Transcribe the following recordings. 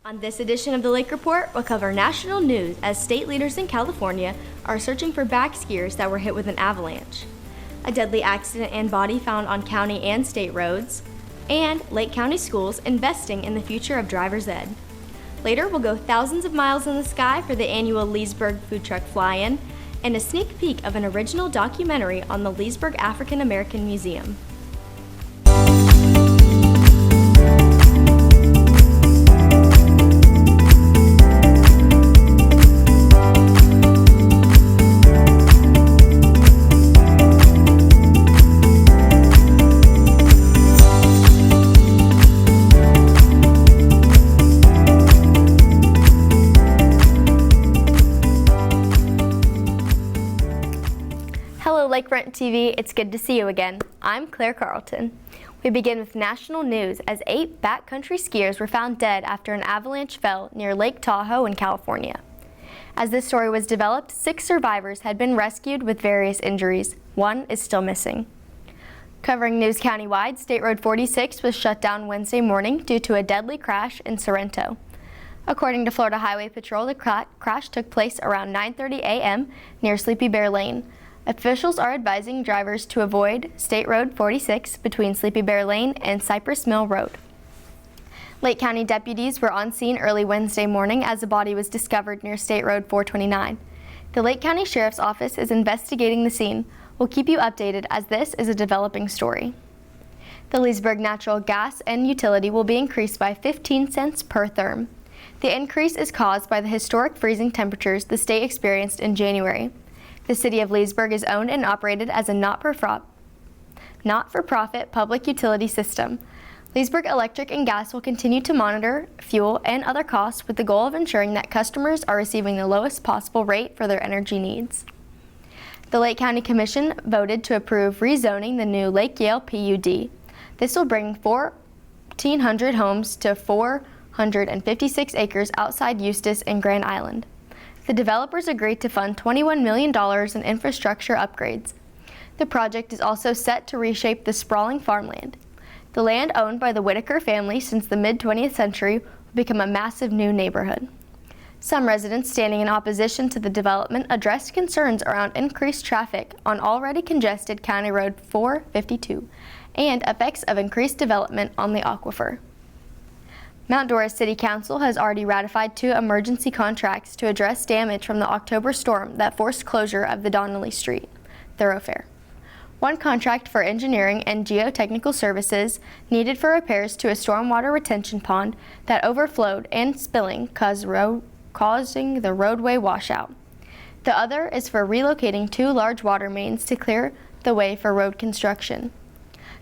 On this edition of the Lake Report, we'll cover national news as state leaders in California are searching for back skiers that were hit with an avalanche, a deadly accident and body found on county and state roads, and Lake County schools investing in the future of driver's ed. Later, we'll go thousands of miles in the sky for the annual Leesburg Food Truck Fly-In and a sneak peek of an original documentary on the Leesburg African American Museum. LakeReport TV, it's good to see you again. I'm Claire Carlton. We begin with national news as 8 backcountry skiers were found dead after an avalanche fell near Lake Tahoe in California. As this story was developed, 6 survivors had been rescued with various injuries. 1 is still missing. Covering news countywide, State Road 46 was shut down Wednesday morning due to a deadly crash in Sorrento. According to Florida Highway Patrol, the crash took place around 9:30 a.m. near Sleepy Bear Lane. Officials are advising drivers to avoid State Road 46 between Sleepy Bear Lane and Cypress Mill Road. Lake County deputies were on scene early Wednesday morning as a body was discovered near State Road 429. The Lake County Sheriff's Office is investigating the scene. We'll keep you updated as this is a developing story. The Leesburg natural gas and utility will be increased by 15 cents per therm. The increase is caused by the historic freezing temperatures the state experienced in January. The city of Leesburg is owned and operated as a not-for-profit public utility system. Leesburg Electric and Gas will continue to monitor fuel and other costs with the goal of ensuring that customers are receiving the lowest possible rate for their energy needs. The Lake County Commission voted to approve rezoning the new Lake Yale PUD. This will bring 1,400 homes to 456 acres outside Eustis and Grand Island. The developers agreed to fund $21 million in infrastructure upgrades. The project is also set to reshape the sprawling farmland. The land owned by the Whitaker family since the mid-20th century will become a massive new neighborhood. Some residents standing in opposition to the development addressed concerns around increased traffic on already congested County Road 452 and effects of increased development on the aquifer. Mount Dora City Council has already ratified 2 emergency contracts to address damage from the October storm that forced closure of the Donnelly Street thoroughfare. 1 contract for engineering and geotechnical services needed for repairs to a stormwater retention pond that overflowed and spilling causing the roadway washout. The other is for relocating 2 large water mains to clear the way for road construction.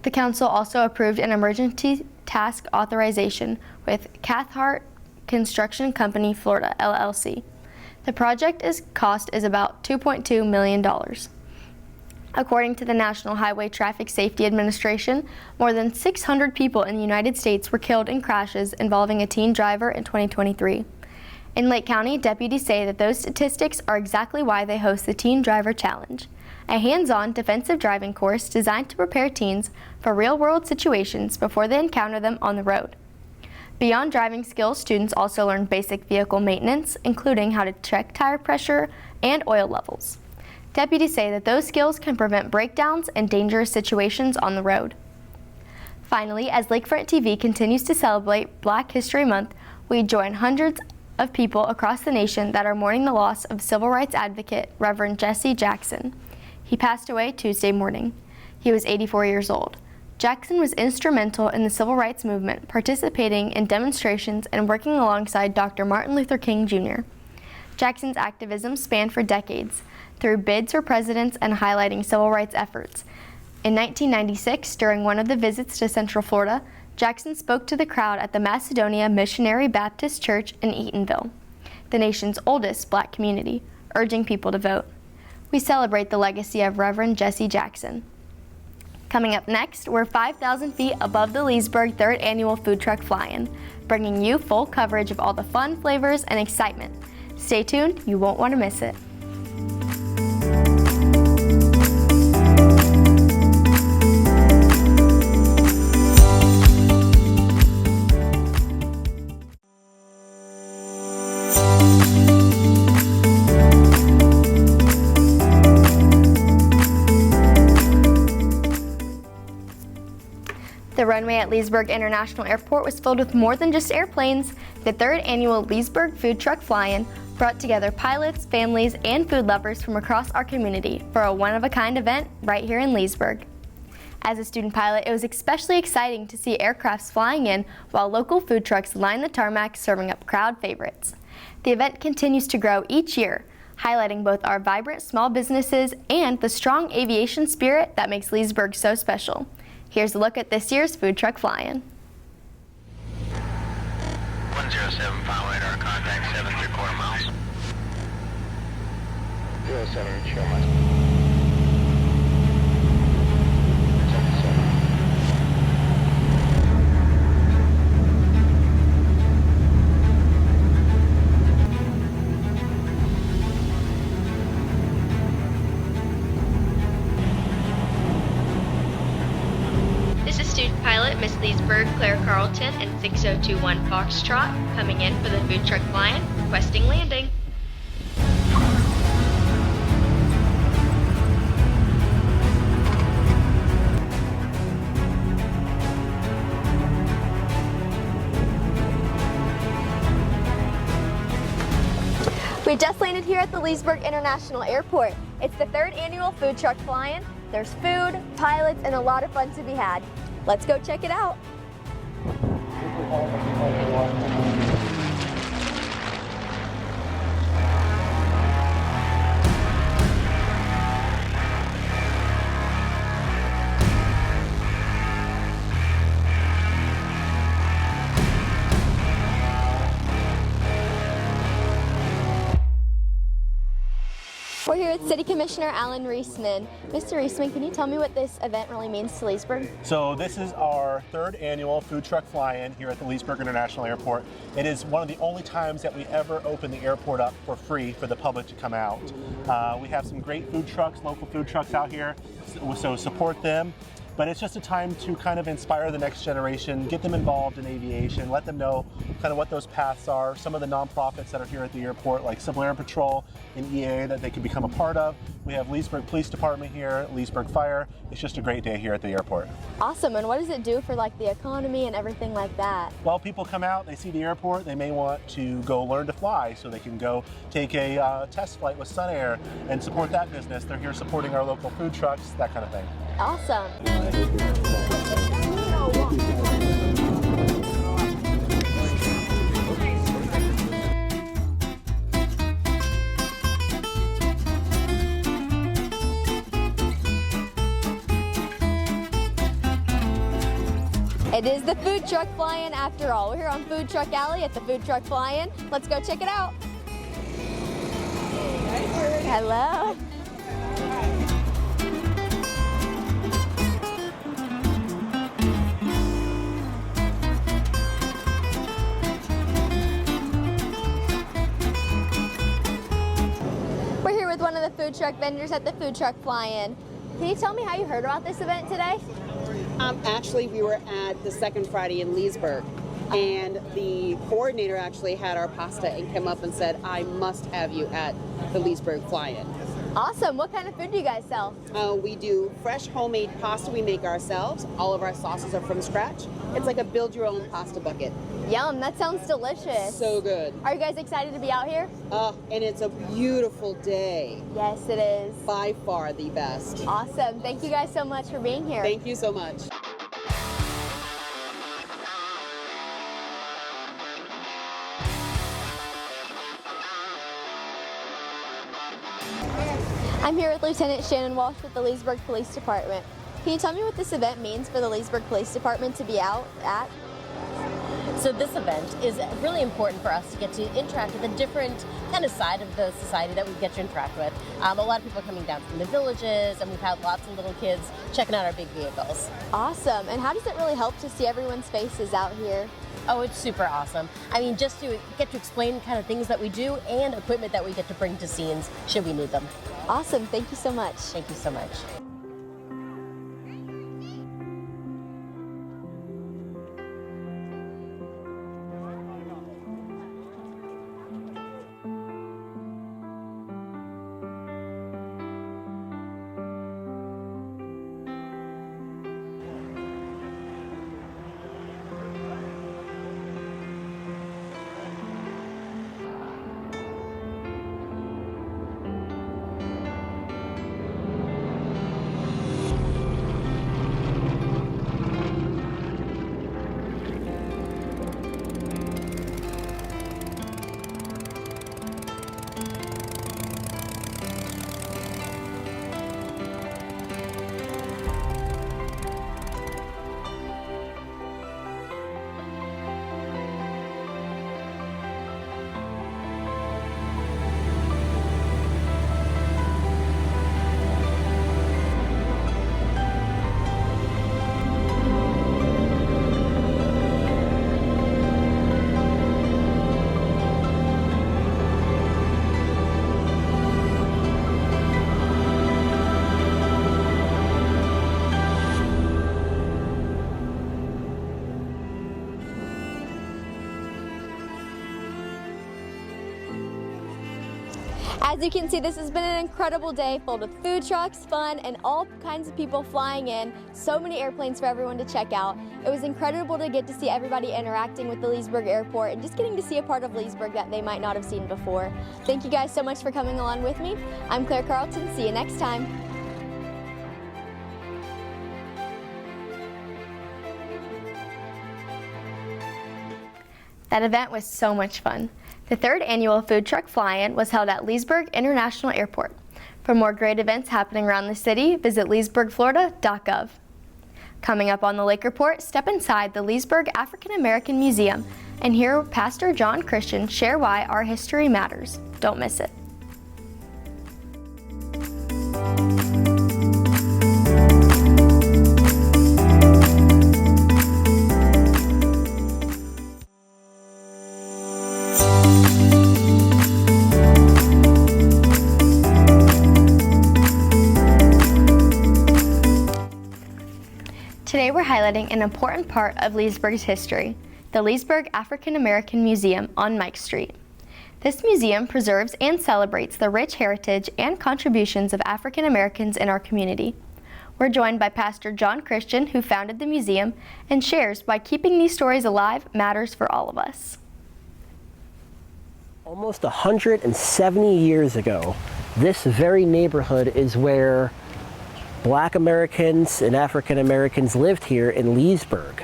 The council also approved an emergency task authorization with Cathcart Construction Company Florida, LLC. The project cost is about $2.2 million. According to the National Highway Traffic Safety Administration, more than 600 people in the United States were killed in crashes involving a teen driver in 2023. In Lake County, deputies say that those statistics are exactly why they host the Teen Driver Challenge, a hands-on defensive driving course designed to prepare teens for real-world situations before they encounter them on the road. Beyond driving skills, students also learn basic vehicle maintenance, including how to check tire pressure and oil levels. Deputies say that those skills can prevent breakdowns and dangerous situations on the road. Finally, as LakeReport TV continues to celebrate Black History Month, we join hundreds of people across the nation that are mourning the loss of civil rights advocate Reverend Jesse Jackson. He passed away Tuesday morning. He was 84 years old. Jackson was instrumental in the civil rights movement, participating in demonstrations and working alongside Dr. Martin Luther King Jr. Jackson's activism spanned for decades, through bids for presidents and highlighting civil rights efforts. In 1996, during one of the visits to Central Florida, Jackson spoke to the crowd at the Macedonia Missionary Baptist Church in Eatonville, the nation's oldest Black community, urging people to vote. We celebrate the legacy of Reverend Jesse Jackson. Coming up next, we're 5,000 feet above the Leesburg 3rd Annual Food Truck Fly-In, bringing you full coverage of all the fun, flavors, and excitement. Stay tuned, you won't want to miss it. The runway at Leesburg International Airport was filled with more than just airplanes. The third annual Leesburg Food Truck Fly-In brought together pilots, families, and food lovers from across our community for a one-of-a-kind event right here in Leesburg. As a student pilot, it was especially exciting to see aircrafts flying in while local food trucks line the tarmac serving up crowd favorites. The event continues to grow each year, highlighting both our vibrant small businesses and the strong aviation spirit that makes Leesburg so special. Here's a look at this year's Food Truck Fly-In. 107 final radar, contact 7 3/4 miles. 07, show miles. 77. This is student pilot Miss Leesburg Claire Carlton and 6021 Foxtrot coming in for the Food Truck Fly-In, requesting landing. We just landed here at the Leesburg International Airport. It's the third annual Food Truck Fly-In. There's food, pilots, and a lot of fun to be had. Let's go check it out. We're here with City Commissioner Alan Reisman. Mr. Reisman, can you tell me what this event really means to Leesburg? So this is our third annual Food Truck Fly-In here at the Leesburg International Airport. It is one of the only times that we ever open the airport up for free for the public to come out. We have some great food trucks, local food trucks out here, so support them. But it's just a time to kind of inspire the next generation, get them involved in aviation, let them know kind of what those paths are, some of the nonprofits that are here at the airport like Civil Air Patrol and EAA that they can become a part of. We have Leesburg Police Department here, Leesburg Fire. It's just a great day here at the airport. Awesome, and what does it do for like the economy and everything like that? Well, people come out, they see the airport, they may want to go learn to fly so they can go take a test flight with Sun Air and support that business. They're here supporting our local food trucks, that kind of thing. Awesome. It is the Food Truck Fly-In after all. We're here on Food Truck Alley at the Food Truck Fly-In. Let's go check it out. Hello. We're here with one of the food truck vendors at the Food Truck Fly-In. Can you tell me how you heard about this event today? Actually, we were at the second Friday in Leesburg, and the coordinator actually had our pasta and came up and said, I must have you at the Leesburg Fly-In. Awesome. What kind of food do you guys sell? We do fresh homemade pasta we make ourselves. All of our sauces are from scratch. It's like a build your own pasta bucket. Yum, that sounds delicious. So good. Are you guys excited to be out here? And it's a beautiful day. Yes, it is. By far the best. Awesome. Thank you guys so much for being here. Thank you so much. I'm here with Lieutenant Shannon Walsh with the Leesburg Police Department. Can you tell me what this event means for the Leesburg Police Department to be out at? So this event is really important for us to get to interact with a different kind of side of the society that we get to interact with. A lot of people are coming down from the villages, and we've had lots of little kids checking out our big vehicles. Awesome. And how does it really help to see everyone's faces out here? Oh, it's super awesome. I mean, just to get to explain kind of things that we do and equipment that we get to bring to scenes should we need them. Awesome. Thank you so much. Thank you so much. As you can see, this has been an incredible day filled with food trucks, fun, and all kinds of people flying in. So many airplanes for everyone to check out. It was incredible to get to see everybody interacting with the Leesburg Airport and just getting to see a part of Leesburg that they might not have seen before. Thank you guys so much for coming along with me. I'm Claire Carlton. See you next time. That event was so much fun. The third annual Food Truck Fly-In was held at Leesburg International Airport. For more great events happening around the city, visit leesburgflorida.gov. Coming up on the Lake Report, step inside the Leesburg African American Museum and hear Pastor John Christian share why our history matters. Don't miss it. Today we're highlighting an important part of Leesburg's history, the Leesburg African American Museum on Mike Street. This museum preserves and celebrates the rich heritage and contributions of African Americans in our community. We're joined by Pastor John Christian, who founded the museum, and shares why keeping these stories alive matters for all of us. Almost 170 years ago, this very neighborhood is where Black Americans and African Americans lived here in Leesburg.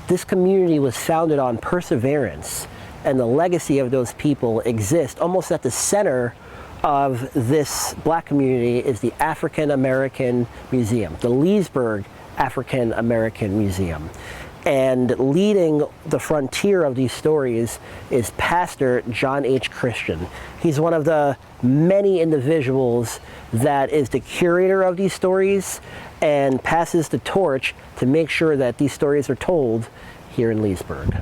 This community was founded on perseverance, and the legacy of those people exists. Almost at the center of this Black community is the African American Museum, the Leesburg African American Museum. And leading the frontier of these stories is Pastor John H. Christian. He's one of the many individuals that is the curator of these stories and passes the torch to make sure that these stories are told here in Leesburg.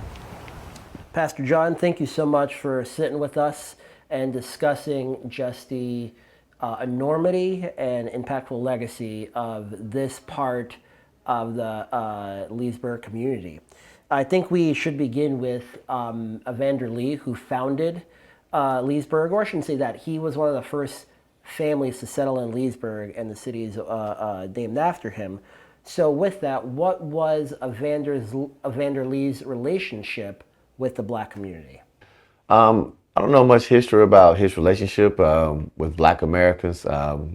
Pastor John, thank you so much for sitting with us and discussing just the enormity and impactful legacy of this part of the Leesburg community. I think we should begin with Evander Lee, who founded Leesburg, or I shouldn't say that. He was one of the first families to settle in Leesburg, and the city is named after him. So with that, what was Evander Lee's relationship with the Black community? I don't know much history about his relationship with Black Americans.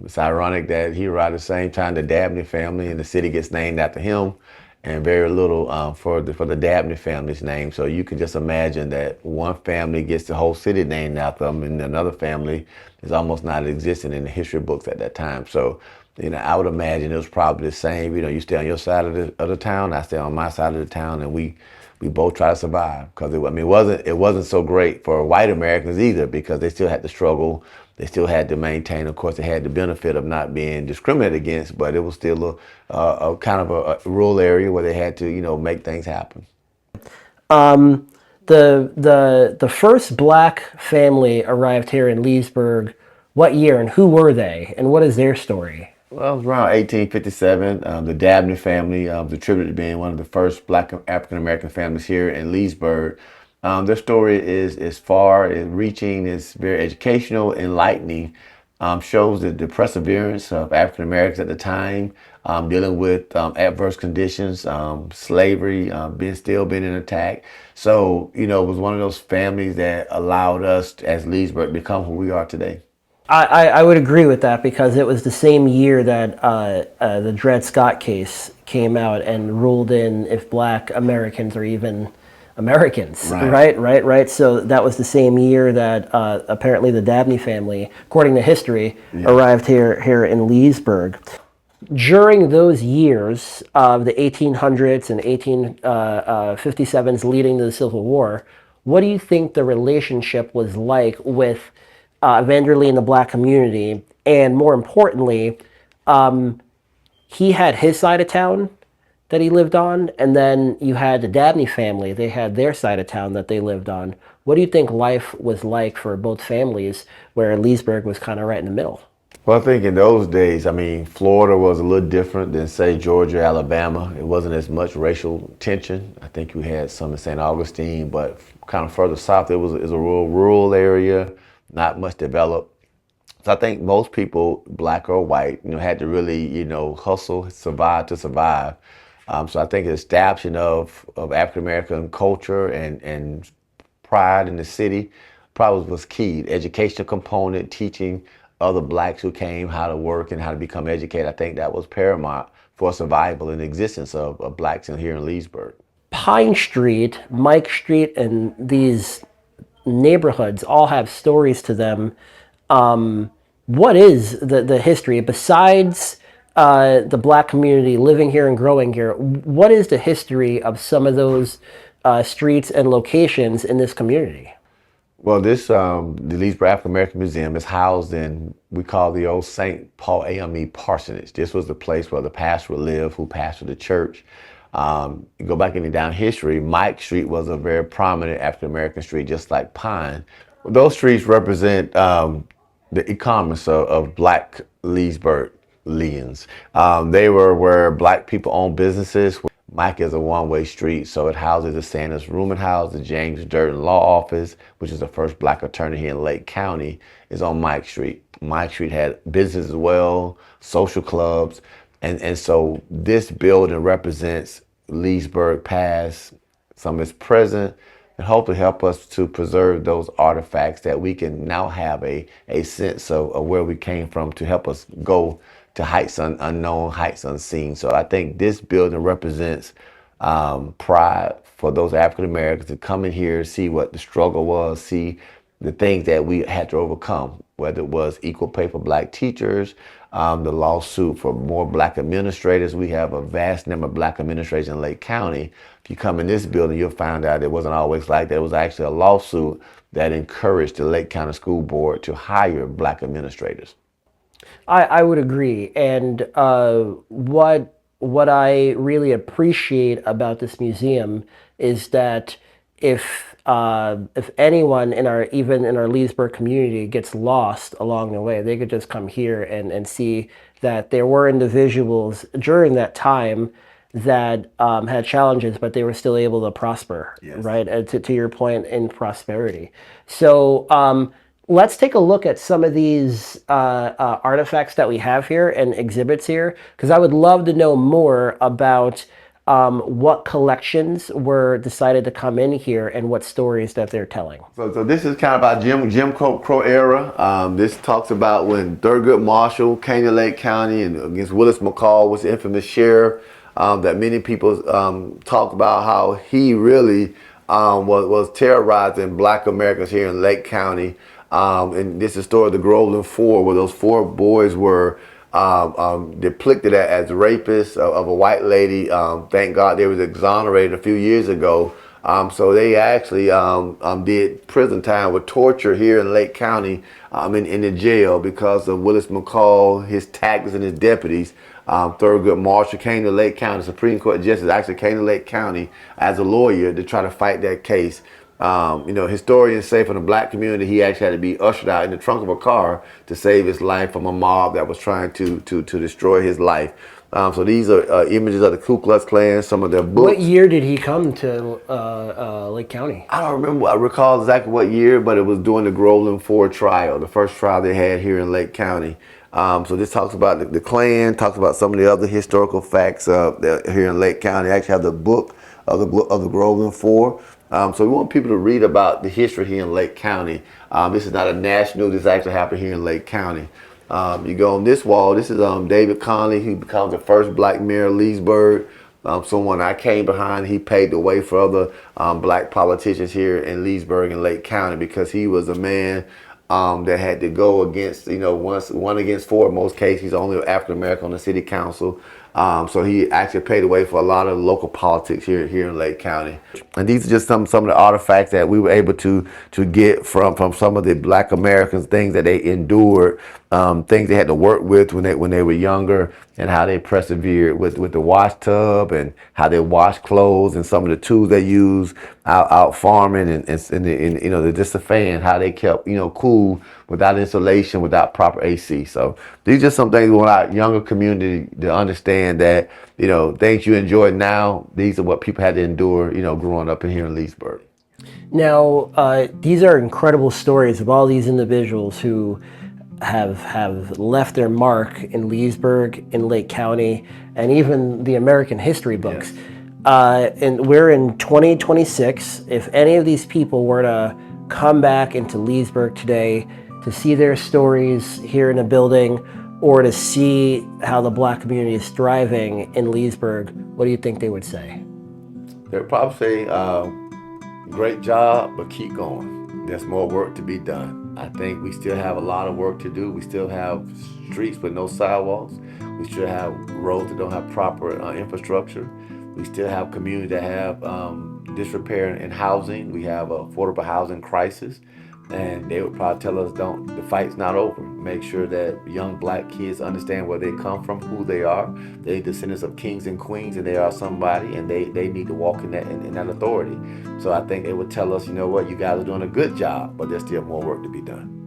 It's ironic that he arrived at the same time the Dabney family, and the city gets named after him, and very little for the Dabney family's name. So you can just imagine that one family gets the whole city named after them, and another family is almost not existing in the history books at that time. So, I would imagine it was probably the same. You stay on your side of the town, I stay on my side of the town, and we both try to survive, because it wasn't so great for white Americans either, because they still had to struggle. They still had to maintain. Of course, they had the benefit of not being discriminated against, but it was still a kind of a rural area where they had to, make things happen. The first Black family arrived here in Leesburg. What year, and who were they, and what is their story? Well, it was around 1857. The Dabney family was attributed to being one of the first Black African American families here in Leesburg. Their story is far-reaching, it's very educational, enlightening, shows the perseverance of African Americans at the time, dealing with adverse conditions, slavery, still being in attack. So, it was one of those families that allowed us as Leesburg to become who we are today. I would agree with that, because it was the same year that the Dred Scott case came out and ruled in if Black Americans are even Americans, right? So that was the same year that apparently the Dabney family, according to history, arrived here in Leesburg. During those years of the 1800s and 1857s leading to the Civil War, what do you think the relationship was like with Evander Lee in the Black community? And more importantly, he had his side of town that he lived on, and then you had the Dabney family. They had their side of town that they lived on. What do you think life was like for both families, where Leesburg was kind of right in the middle? Well, I think in those days, Florida was a little different than, say, Georgia, Alabama. It wasn't as much racial tension. I think we had some in St. Augustine, but kind of further south, it was a rural area, not much developed. So I think most people, black or white, had to really, hustle, survive to survive. So I think the establishment of African American culture and pride in the city probably was key. The educational component, teaching other blacks who came how to work and how to become educated. I think that was paramount for survival and existence of blacks in here in Leesburg. Pine Street, Mike Street, and these neighborhoods all have stories to them. What is the history besides the black community living here and growing here? What is the history of some of those streets and locations in this community? Well, the Leesburg African American Museum is housed in, we call the old St. Paul AME parsonage. This was the place where the pastor would live, who pastored the church. You go back any down history, Mike Street was a very prominent African American street, just like Pine. Those streets represent the e-commerce of black Leesburgians. They were where black people owned businesses. Mike is a one-way street, so it houses the Sanders Rooming House, the James Durden Law Office, which is the first black attorney here in Lake County, is on Mike Street. Mike Street had business as well, social clubs, and so this building represents Leesburg past, some is present, and hopefully help us to preserve those artifacts that we can now have a sense of where we came from to help us go to heights unknown, heights unseen. So I think this building represents pride for those African Americans to come in here, see what the struggle was, see the things that we had to overcome, whether it was equal pay for black teachers, the lawsuit for more black administrators. We have a vast number of black administrators in Lake County. If you come in this building, you'll find out it wasn't always like that. It was actually a lawsuit that encouraged the Lake County School Board to hire black administrators. I would agree. And what I really appreciate about this museum is that if anyone even in our Leesburg community gets lost along the way, they could just come here and see that there were individuals during that time that had challenges, but they were still able to prosper, yes. Right? And to your point, in prosperity. So let's take a look at some of these artifacts that we have here and exhibits here, because I would love to know more about what collections were decided to come in here and what stories that they're telling. So this is kind of about Jim Crow era. This talks about when Thurgood Marshall came to Lake County and against Willis McCall, was the infamous sheriff that many people talked about how he really was terrorizing black Americans here in Lake County. And this is the story of the Groveland Four, where those 4 boys were depicted as rapists of a white lady. Thank God they was exonerated a few years ago. So they actually did prison time with torture here in Lake County in the jail because of Willis McCall, his tactics and his deputies. Thurgood Marshall came to Lake County. Supreme Court Justice actually came to Lake County as a lawyer to try to fight that case. Historians say from the black community, he actually had to be ushered out in the trunk of a car to save his life from a mob that was trying to destroy his life. So these are images of the Ku Klux Klan, some of their books. What year did he come to Lake County? I don't remember. I recall exactly what year, but it was during the Groveland Ford trial, the first trial they had here in Lake County. So this talks about the Klan, talks about some of the other historical facts here in Lake County. They actually have the book of the Groveland Four. So we want people to read about the history here in Lake County. This is not a national, this actually happened here in Lake County. You go on this wall, this is David Conley. He becomes the first black mayor of Leesburg. Someone I came behind, he paved the way for other black politicians here in Leesburg and Lake County because he was a man that had to go against, one against 4 in most cases. He's only African American on the city council. So he actually paved the way for a lot of local politics here in Lake County. And these are just some of the artifacts that we were able to get from some of the black Americans, things that they endured, things they had to work with when they were younger, and how they persevered with the wash tub and how they wash clothes and some of the tools they use out farming and just the fan, how they kept cool without insulation, without proper AC. So these are just some things we want our younger community to understand that things you enjoy now, these are what people had to endure growing up in here in Leesburg. Now these are incredible stories of all these individuals who have left their mark in Leesburg, in Lake County, and even the American history books. And we're in 2026. If any of these people were to come back into Leesburg today to see their stories here in a building, or to see how the Black community is thriving in Leesburg, what do you think they would say? They'd probably say, great job, but keep going. There's more work to be done. I think we still have a lot of work to do. We still have streets with no sidewalks. We still have roads that don't have proper infrastructure. We still have communities that have disrepair in housing. We have an affordable housing crisis. And they would probably tell us, the fight's not over. Make sure that young Black kids understand where they come from, who they are. They're descendants of kings and queens, and they are somebody, and they need to walk in that authority. So I think it would tell us, you know what, you guys are doing a good job, but there's still more work to be done.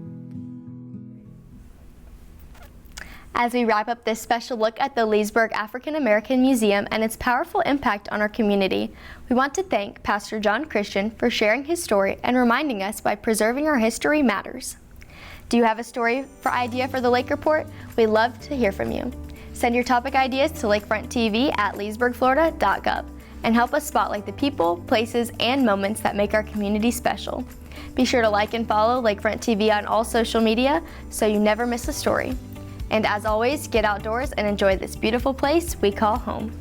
As we wrap up this special look at the Leesburg African American Museum and its powerful impact on our community, we want to thank Pastor John Christian for sharing his story and reminding us why preserving our history matters. Do you have a story or idea for the Lake Report? We'd love to hear from you. Send your topic ideas to lakefronttv@leesburgflorida.gov and help us spotlight the people, places, and moments that make our community special. Be sure to like and follow Lakefront TV on all social media so you never miss a story. And as always, get outdoors and enjoy this beautiful place we call home.